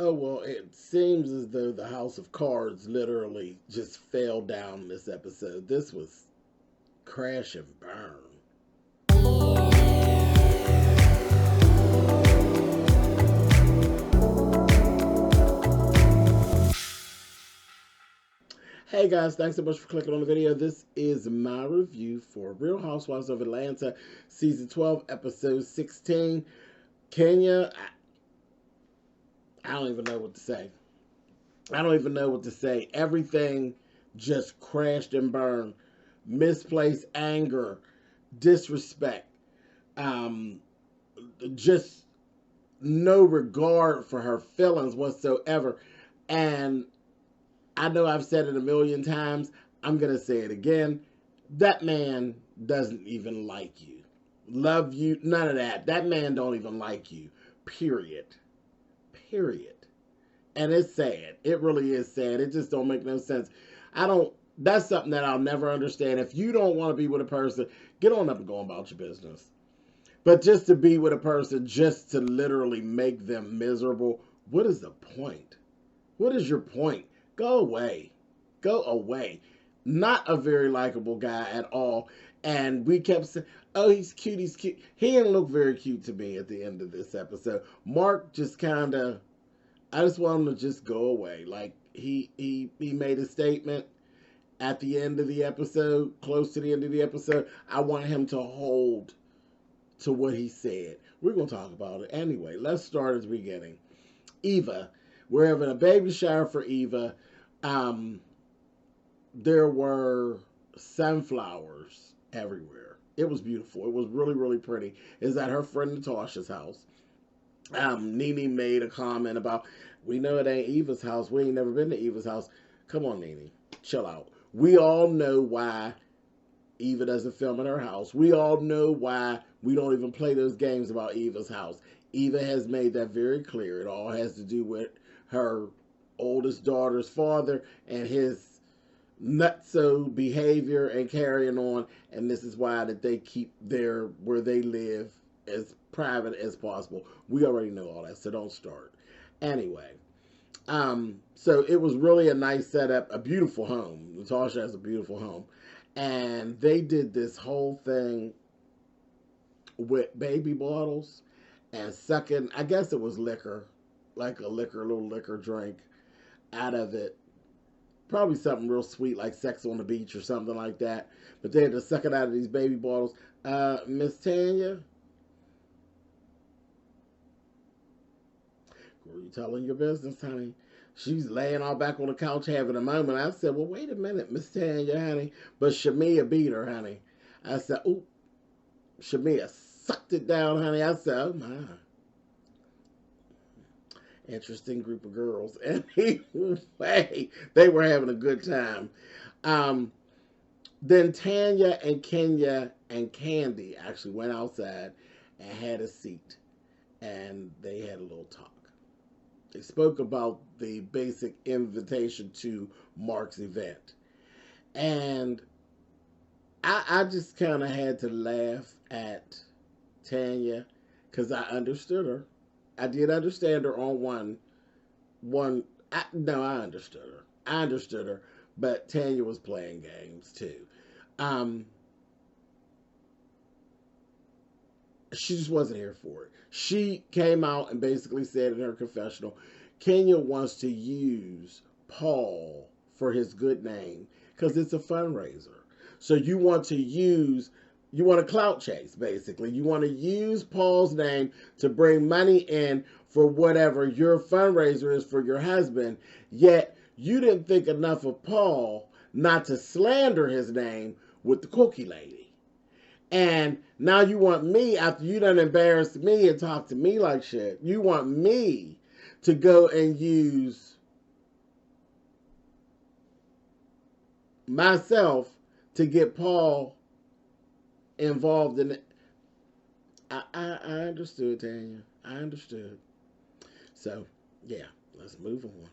Oh, well, it seems as though the house of cards literally just fell down this episode. This was crash and burn. Hey guys, thanks so much for clicking on the video. This is my review for Real Housewives of Atlanta, Season 12, Episode 16. Kenya, I don't even know what to say. I don't even know what to say. Everything just crashed and burned. Misplaced anger, disrespect, um, just no regard for her feelings whatsoever. And I know I've said it a million times. I'm going to say it again. That man doesn't even like you. Love you, none of that. That man don't even like you. Period. Period. And it's sad. It really is sad. It just don't make no sense. I don't, that's something that I'll never understand. If you don't want to be with a person, get on up and go about your business. But just to be with a person, just to literally make them miserable, what is the point? What is your point? Go away. Go away. Not a very likable guy at all. And we kept saying, oh, he's cute, he's cute. He didn't look very cute to me at the end of this episode. Mark just kind of, I just want him to just go away. Like, he made a statement at the end of the episode, close to the end of the episode. I want him to hold to what he said. We're going to talk about it. Anyway, let's start at the beginning. Eva. We're having a baby shower for Eva. There were sunflowers everywhere. It was beautiful. It was really, really pretty. It's at her friend Natasha's house. Nene made a comment about, we know it ain't Eva's house. We ain't never been to Eva's house. Come on, Nene. Chill out. We all know why Eva doesn't film at her house. We all know why we don't even play those games about Eva's house. Eva has made that very clear. It all has to do with her oldest daughter's father and his nutso behavior and carrying on. And this is why that they keep their where they live as private as possible. We already know all that, so don't start. Anyway, so it was really a nice setup, a beautiful home. Natasha has a beautiful home. And they did this whole thing with baby bottles and sucking, I guess it was liquor, like a little liquor drink out of it. Probably something real sweet like Sex on the Beach or something like that. But they had to suck it out of these baby bottles. Miss Tanya, were you telling your business, honey? She's laying all back on the couch having a moment. I said, well, wait a minute, Miss Tanya, honey. But Shamia beat her, honey. I said, ooh, Shamia sucked it down, honey. I said, oh, my. Interesting group of girls. Anyway, they were having a good time. Then Tanya and Kenya and Candy actually went outside and had a seat. And they had a little talk. They spoke about the basic invitation to Mark's event. And I just kind of had to laugh at Tanya because I understood her. I did understand her on I understood her. I understood her, but Tanya was playing games too. She just wasn't here for it. She came out and basically said in her confessional, Kenya wants to use Paul for his good name because it's a fundraiser. So you want to clout chase, basically. You want to use Paul's name to bring money in for whatever your fundraiser is for your husband. Yet you didn't think enough of Paul not to slander his name with the cookie lady. And now you want me, after you done embarrassed me and talked to me like shit, you want me to go and use myself to get Paul involved in it. I understood, Tanya. I understood. So, yeah, let's move on.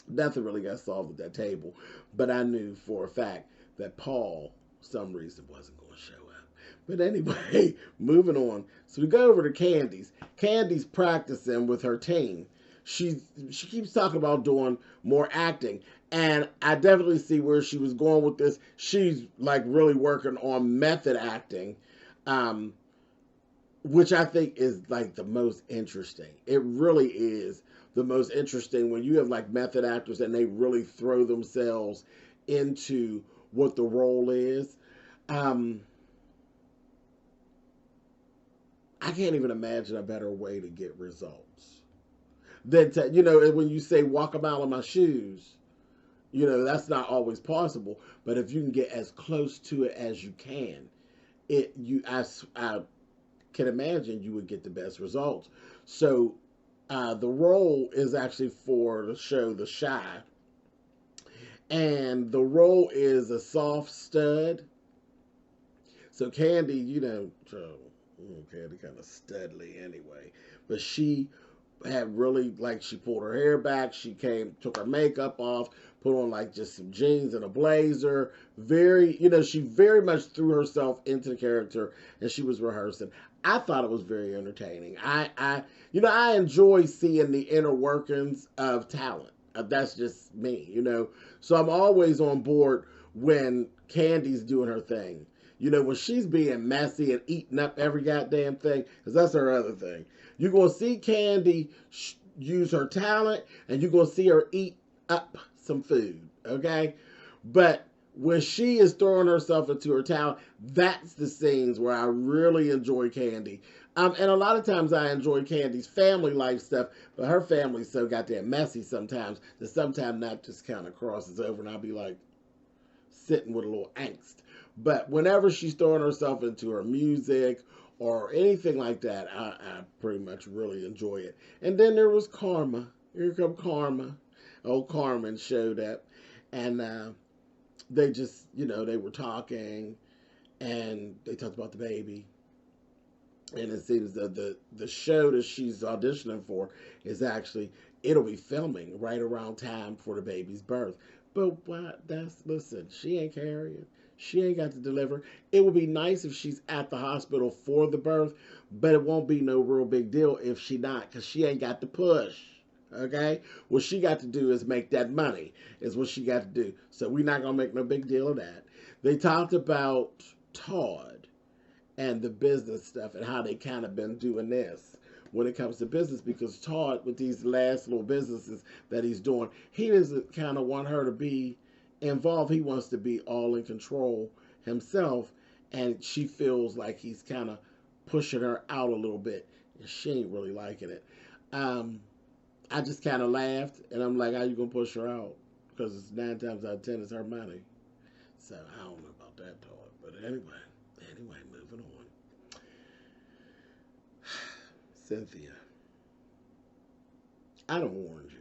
Nothing really got solved at that table, but I knew for a fact that Paul, for some reason, wasn't going to show up. But anyway, moving on. So we go over to Candy's. Candy's practicing with her team. she keeps talking about doing more acting, and I definitely see where she was going with this. She's like really working on method acting, um, which I think is like the most interesting. It really is the most interesting when you have like method actors and they really throw themselves into what the role is. Um, I can't even imagine a better way to get results than to, when you say walk a mile in my shoes, that's not always possible. But if you can get as close to it as you can, I can imagine you would get the best results. So the role is actually for the show The Shy, and the role is a soft stud. So Candy, Candy kind of studly anyway, but she had really like she pulled her hair back, she took her makeup off, put on like just some jeans and a blazer. Very, she very much threw herself into the character, and she was rehearsing. I thought it was very entertaining. I enjoy seeing the inner workings of talent. That's just me, So I'm always on board when Candy's doing her thing. When she's being messy and eating up every goddamn thing, because that's her other thing. You're going to see Candy use her talent, and you're going to see her eat up some food, okay? But when she is throwing herself into her talent, that's the scenes where I really enjoy Candy. And a lot of times I enjoy Candy's family life stuff, but her family's so goddamn messy sometimes that sometimes that just kind of crosses over, and I'll be like sitting with a little angst. But whenever she's throwing herself into her music or anything like that, I pretty much really enjoy it. And then there was Karma. Here come Karma. Old Carmen showed up. And they just, they were talking. And they talked about the baby. And it seems that the show that she's auditioning for is actually, it'll be filming right around time for the baby's birth. But listen, she ain't carrying. She ain't got to deliver. It would be nice if she's at the hospital for the birth, but it won't be no real big deal if she not, because she ain't got to push. Okay? What she got to do is make that money, is what she got to do. So we're not going to make no big deal of that. They talked about Todd and the business stuff and how they kind of been doing this when it comes to business, because Todd, with these last little businesses that he's doing, he doesn't kind of want her to be involved. He wants to be all in control himself, and she feels like he's kind of pushing her out a little bit, and she ain't really liking it. I just kind of laughed, and I'm like, how you gonna push her out? Because it's 9 times out of 10 it's her money. So I don't know about that, Todd. But anyway, moving on. Cynthia, I done warned you.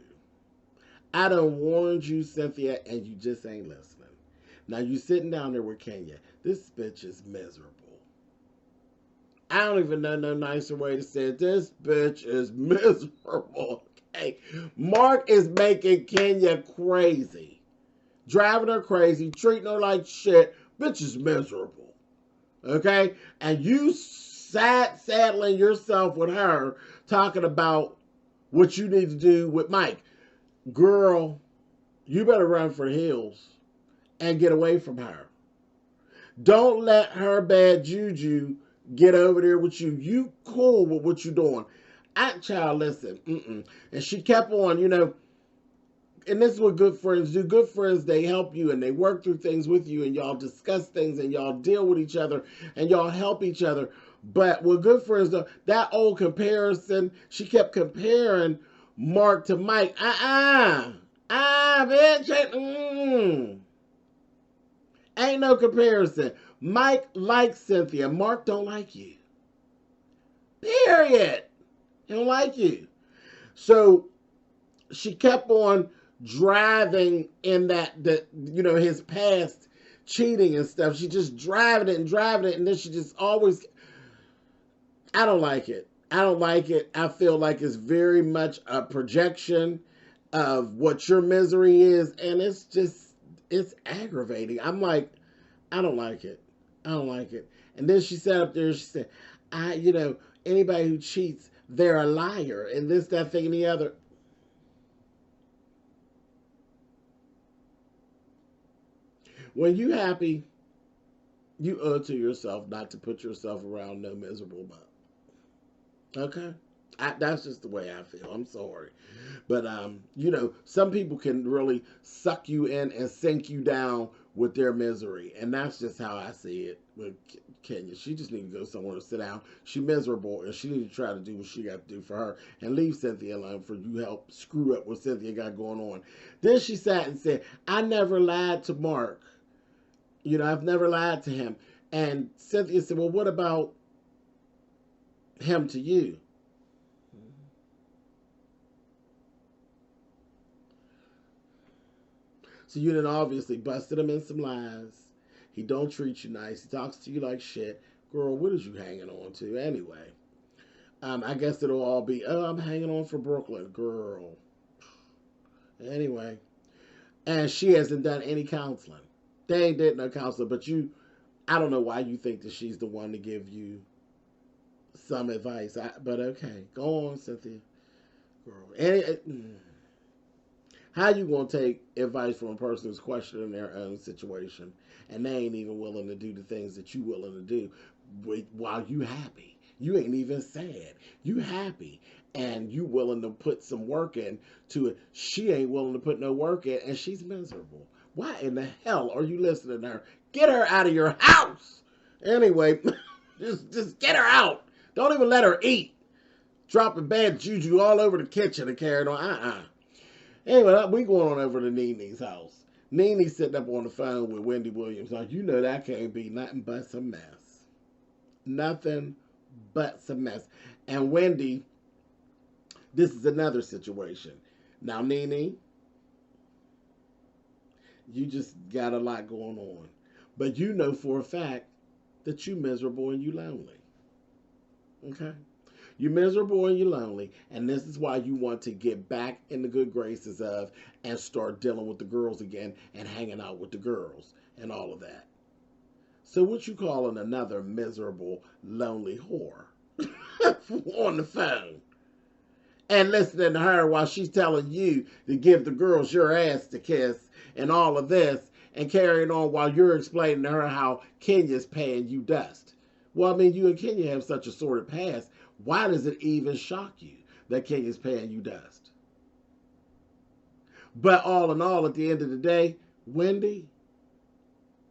I done warned you, Cynthia, and you just ain't listening. Now you sitting down there with Kenya. This bitch is miserable. I don't even know no nicer way to say it. This bitch is miserable. Okay, Mark is making Kenya crazy, driving her crazy, treating her like shit. Bitch is miserable. Okay, and you saddling yourself with her, talking about what you need to do with Mike. Girl, you better run for the hills and get away from her. Don't let her bad juju get over there with you. You cool with what you doing. Child, listen. And she kept on, and this is what good friends do. Good friends, they help you and they work through things with you, and y'all discuss things and y'all deal with each other and y'all help each other. But what good friends do, that old comparison, she kept comparing Mark to Mike. Bitch. Ain't no comparison. Mike likes Cynthia. Mark don't like you. Period. He don't like you. So she kept on driving in his past cheating and stuff. She just driving it, and then she just always, I don't like it. I don't like it. I feel like it's very much a projection of what your misery is, and it's aggravating. I'm like, I don't like it. I don't like it. And then she sat up there and she said, anybody who cheats, they're a liar, and this, that, thing, and the other. When you happy, you owe it to yourself not to put yourself around no miserable mom. Okay? That's just the way I feel. I'm sorry. But, some people can really suck you in and sink you down with their misery. And that's just how I see it with Kenya. She just need to go somewhere to sit down. She miserable, and she need to try to do what she got to do for her and leave Cynthia alone for you help screw up what Cynthia got going on. Then she sat and said, I never lied to Mark. I've never lied to him. And Cynthia said, well, what about him to you? So you done obviously busted him in some lies. He don't treat you nice. He talks to you like shit. Girl, what is you hanging on to anyway? I guess it'll all be, oh, I'm hanging on for Brooklyn. Girl. Anyway. And she hasn't done any counseling. They ain't did no counseling, but I don't know why you think that she's the one to give you some advice. But okay. Go on, Cynthia. Girl. How you gonna take advice from a person who's questioning their own situation and they ain't even willing to do the things that you willing to do while you happy? You ain't even sad. You happy and you willing to put some work in to it. She ain't willing to put no work in and she's miserable. Why in the hell are you listening to her? Get her out of your house. Anyway, just get her out. Don't even let her eat. Dropping bad juju all over the kitchen and carrying on. Anyway, we going on over to Nene's house. Nene sitting up on the phone with Wendy Williams. Now, that can't be nothing but some mess. Nothing but some mess. And Wendy, this is another situation. Now, Nene, you just got a lot going on. But you know for a fact that you miserable and you lonely. Okay? You're miserable and you're lonely, and this is why you want to get back in the good graces of and start dealing with the girls again and hanging out with the girls and all of that. So what you calling another miserable, lonely whore on the phone and listening to her while she's telling you to give the girls your ass to kiss and all of this and carrying on while you're explaining to her how Kenya's paying you dust. Well, I mean, you and Kenya have such a sordid past. Why does it even shock you that Kenya's paying you dust? But all in all, at the end of the day, Wendy,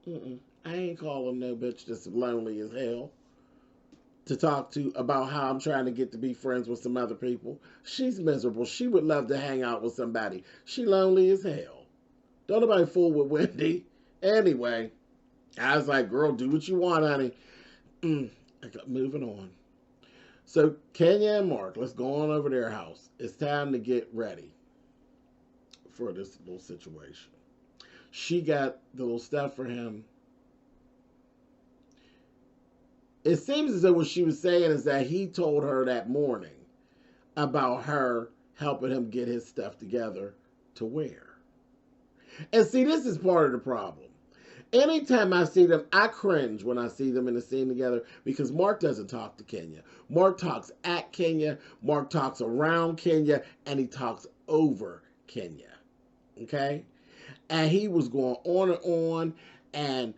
I ain't calling no bitch that's lonely as hell to talk to about how I'm trying to get to be friends with some other people. She's miserable. She would love to hang out with somebody. She lonely as hell. Don't nobody fool with Wendy. Anyway, I was like, girl, do what you want, honey. Moving on. So Kenya and Mark, let's go on over to their house. It's time to get ready for this little situation. She got the little stuff for him. It seems as though what she was saying is that he told her that morning about her helping him get his stuff together to wear. And see, this is part of the problem. Anytime I see them, I cringe when I see them in a scene together because Mark doesn't talk to Kenya. Mark talks at Kenya, Mark talks around Kenya, and he talks over Kenya. Okay? And he was going on, and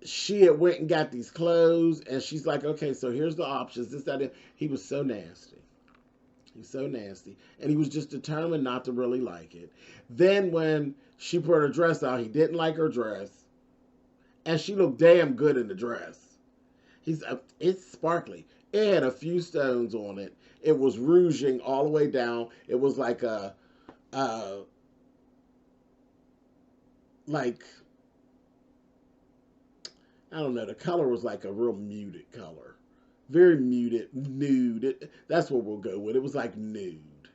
she had went and got these clothes, and she's like, okay, so here's the options, this, that, and he was so nasty. He's so nasty. And he was just determined not to really like it. Then when she put her dress out, he didn't like her dress. And she looked damn good in the dress. It's sparkly. It had a few stones on it. It was rouging all the way down. It was like like, I don't know, the color was like a real muted color. Very muted, nude. That's what we'll go with. It was like nude.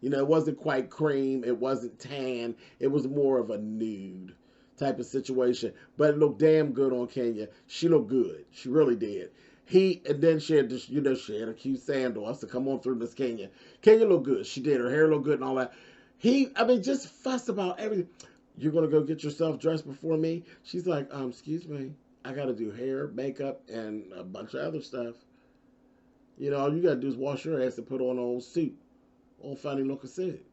It wasn't quite cream. It wasn't tan. It was more of a nude type of situation. But it looked damn good on Kenya. She looked good. She really did. And then she had this, she had a cute sandal. I said, come on through, Miss Kenya. Kenya looked good. She did. Her hair looked good and all that. Just fuss about everything. You're going to go get yourself dressed before me? She's like, excuse me. I got to do hair, makeup, and a bunch of other stuff. All you got to do is wash your ass and put on an old suit. Old funny looking suit.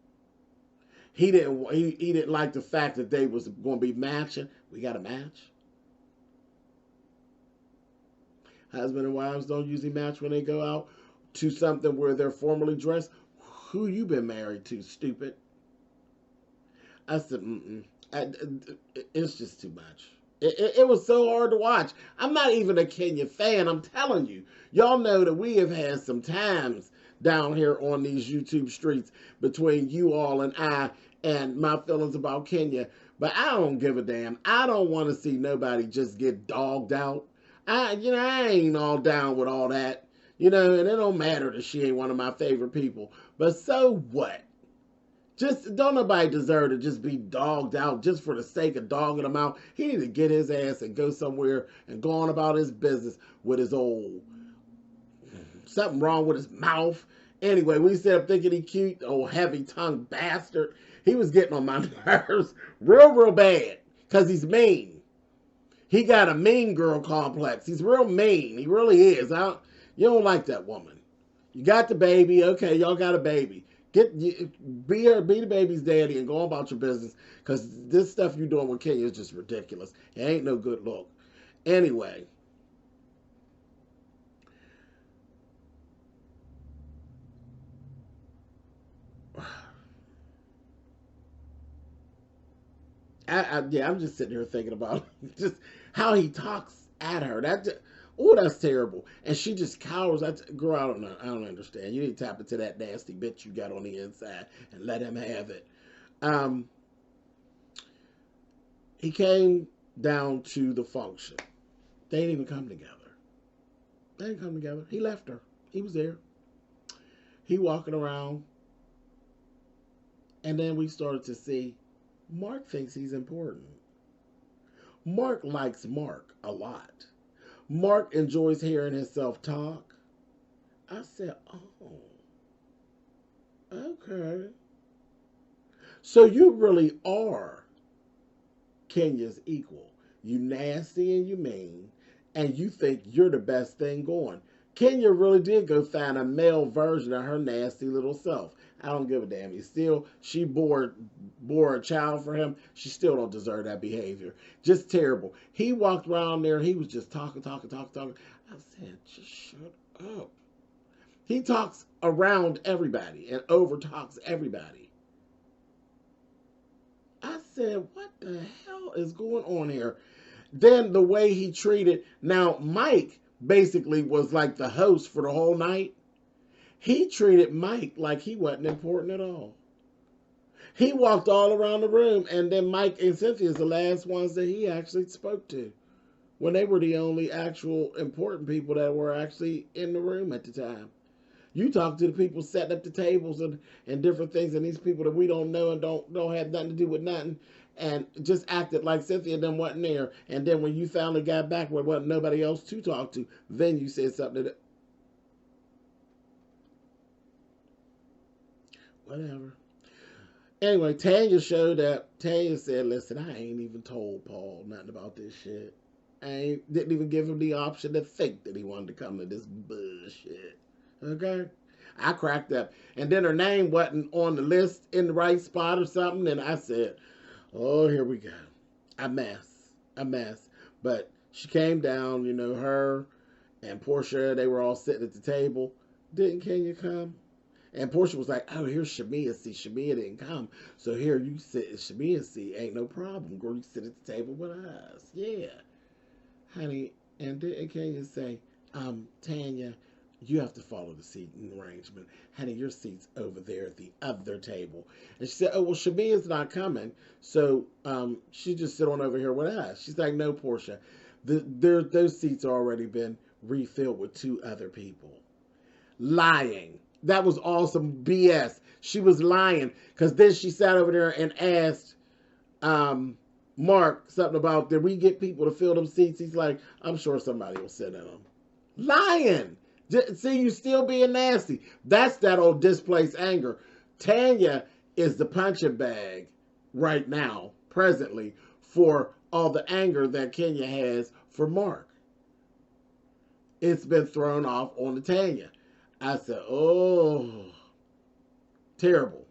He didn't like the fact that they was going to be matching. We got a match. Husband and wives don't usually match when they go out to something where they're formally dressed. Who you been married to, stupid? I said, it's just too much. It was so hard to watch. I'm not even a Kenya fan. I'm telling you. Y'all know that we have had some times down here on these YouTube streets between you all and I and my feelings about Kenya. But I don't give a damn. I don't want to see nobody just get dogged out. I ain't all down with all that. And it don't matter that she ain't one of my favorite people. But so what? Just don't nobody deserve to just be dogged out just for the sake of dogging him out. He need to get his ass and go somewhere and go on about his business with his old something wrong with his mouth. Anyway, we sit up thinking he cute, old heavy-tongued bastard. He was getting on my nerves real bad because he's mean. He got a mean girl complex. He's real mean. He really is. You don't like that woman. You got the baby. Okay, y'all got a baby. Be the baby's daddy and go on about your business because this stuff you doing with Kenya is just ridiculous. It ain't no good look. Anyway. I'm just sitting here thinking about just how he talks at her. That's terrible. And she just cowers. Girl, I don't know. I don't understand. You need to tap into that nasty bitch you got on the inside and let him have it. He came down to the function. They didn't even come together. They didn't come together. He left her. He was there. He walking around. And then we started to see Mark thinks he's important. Mark likes Mark a lot. Mark enjoys hearing himself talk. I said, oh, okay. So you really are Kenya's equal. You nasty and you mean, and you think you're the best thing going. Kenya really did go find a male version of her nasty little self. I don't give a damn. She bore a child for him. She still don't deserve that behavior. Just terrible. He walked around there. He was just talking. I said, just shut up. He talks around everybody and over talks everybody. I said, what the hell is going on here? Then the way he treated. Now, Mike basically was like the host for the whole night. He treated Mike like he wasn't important at all. He walked all around the room, and then Mike and Cynthia's the last ones that he actually spoke to, when they were the only actual important people that were actually in the room at the time. You talk to the people setting up the tables and different things, and these people that we don't know and don't have nothing to do with nothing, and just acted like Cynthia and them wasn't there. And then when you finally got back where wasn't nobody else to talk to, then you said something that, whatever. Anyway, Tanya showed up. Tanya said, listen, I ain't even told Paul nothing about this shit. Didn't even give him the option to think that he wanted to come to this bullshit. Okay? I cracked up. And then her name wasn't on the list in the right spot or something. And I said, oh, here we go. A mess. But she came down, her and Portia, they were all sitting at the table. Didn't Kenya come? And Portia was like, oh, here's Shamia's seat. Shamia didn't come. So here you sit at Shamia's seat. Ain't no problem. Girl, you sit at the table with us. Yeah. Honey, and didn't Kenya say, Tanya, you have to follow the seating arrangement. Honey, your seat's over there at the other table. And she said, oh, well, Shamia's not coming. So she just sit on over here with us. She's like, no, Portia. Those seats already been refilled with 2 other people. Lying. That was awesome BS. She was lying because then she sat over there and asked Mark something about, did we get people to fill them seats? He's like, I'm sure somebody will sit in them. Lying. See, you still being nasty. That's that old displaced anger. Tanya is the punching bag right now, presently, for all the anger that Kenya has for Mark. It's been thrown off on the Tanya. I said, oh, terrible.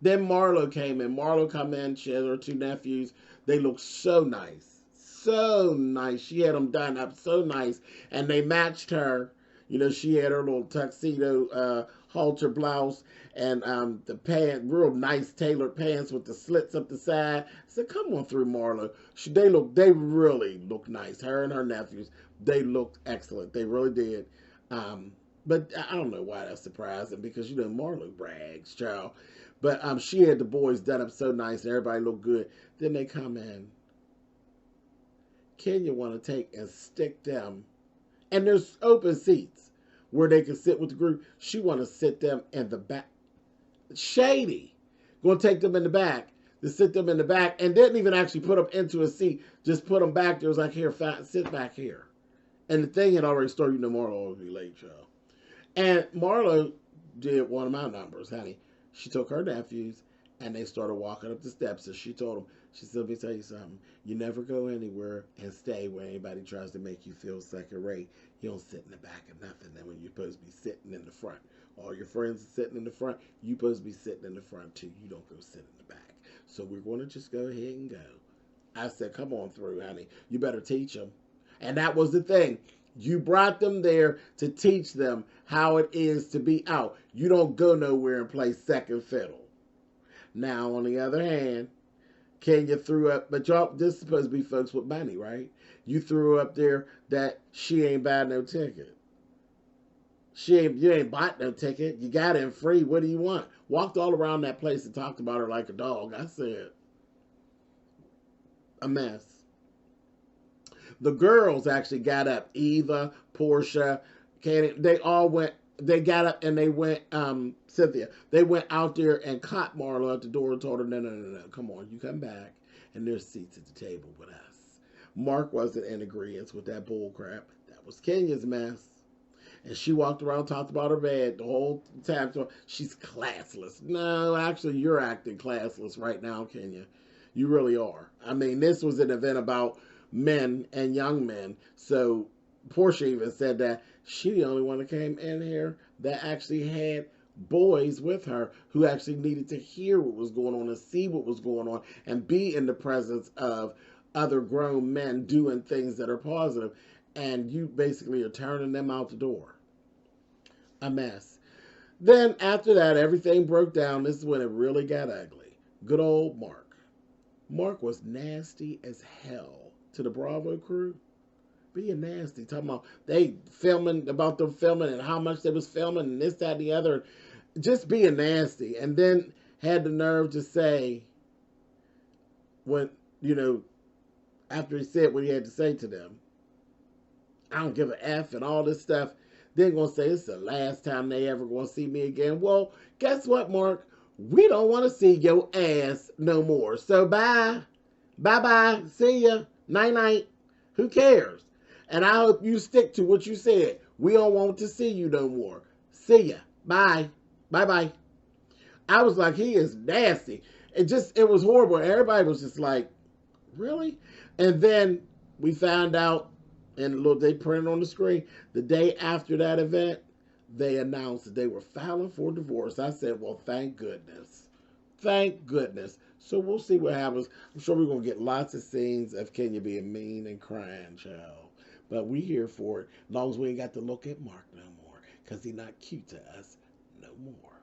Then Marlo came in. Marlo come in. She had her two nephews. They looked so nice. So nice. She had them done up so nice. And they matched her. You know, she had her little tuxedo halter blouse and the pants, real nice tailored pants with the slits up the side. I said, come on through, Marlo. They really look nice. Her and her nephews, they looked excellent. They really did. But I don't know why that's surprising because, you know, Marlo brags, child. But she had the boys done up so nice and everybody looked good. Then they come in. Kenya want to take and stick them. And there's open seats where they can sit with the group. She want to sit them in the back. Shady. Going to take them in the back. To sit them in the back. And didn't even actually put them into a seat. Just put them back there. It was like, here, sit back here. And the thing had already started. You know, Marlo would be late, y'all. And Marlo did one of my numbers, honey. She took her nephews and they started walking up the steps. And she told them, she said, let me tell you something. You never go anywhere and stay where anybody tries to make you feel second rate. You don't sit in the back of nothing. Then when you're supposed to be sitting in the front. All your friends are sitting in the front. You're supposed to be sitting in the front too. You don't go sit in the back. So we're going to just go ahead and go. I said, come on through, honey. You better teach them. And that was the thing. You brought them there to teach them how it is to be out. You don't go nowhere and play second fiddle. Now, on the other hand, Kenya threw up, but y'all, this is supposed to be folks with money, right? You threw up there that she ain't buying no ticket. You ain't bought no ticket. You got in free. What do you want? Walked all around that place and talked about her like a dog. I said, a mess. The girls actually got up. Eva, Portia, Candy, they all went. They got up and they went, Cynthia, they went out there and caught Marlo at the door and told her, no, come on, you come back. And there's seats at the table with us. Mark wasn't in agreement with that bull crap. That was Kenya's mess. And she walked around, talked about her bed the whole time. So she's classless. No, actually, you're acting classless right now, Kenya. You really are. I mean, this was an event about men and young men. So Portia even said that she the only one that came in here that actually had boys with her who actually needed to hear what was going on and see what was going on and be in the presence of other grown men doing things that are positive. And you basically are turning them out the door. A mess. Then after that, everything broke down. This is when it really got ugly. Good old Mark. Mark was nasty as hell to the Bravo crew. Being nasty, talking about them filming and how much they was filming and this, that, and the other. Just being nasty. And then had the nerve to say, when, you know, after he said what he had to say to them, I don't give a F and all this stuff. They're going to say, it's the last time they ever going to see me again. Well, guess what, Mark? We don't want to see your ass no more. So bye. Bye-bye. See ya. Night-night. Who cares? And I hope you stick to what you said. We don't want to see you no more. See ya. Bye. Bye-bye. I was like, he is nasty. It was horrible. Everybody was just like, really? And then we found out, and look, they printed on the screen, the day after that event, they announced that they were filing for divorce. I said, well, thank goodness. Thank goodness. So we'll see what happens. I'm sure we're going to get lots of scenes of Kenya being mean and crying, child. But we here for it, as long as we ain't got to look at Mark no more, because he's not cute to us no more.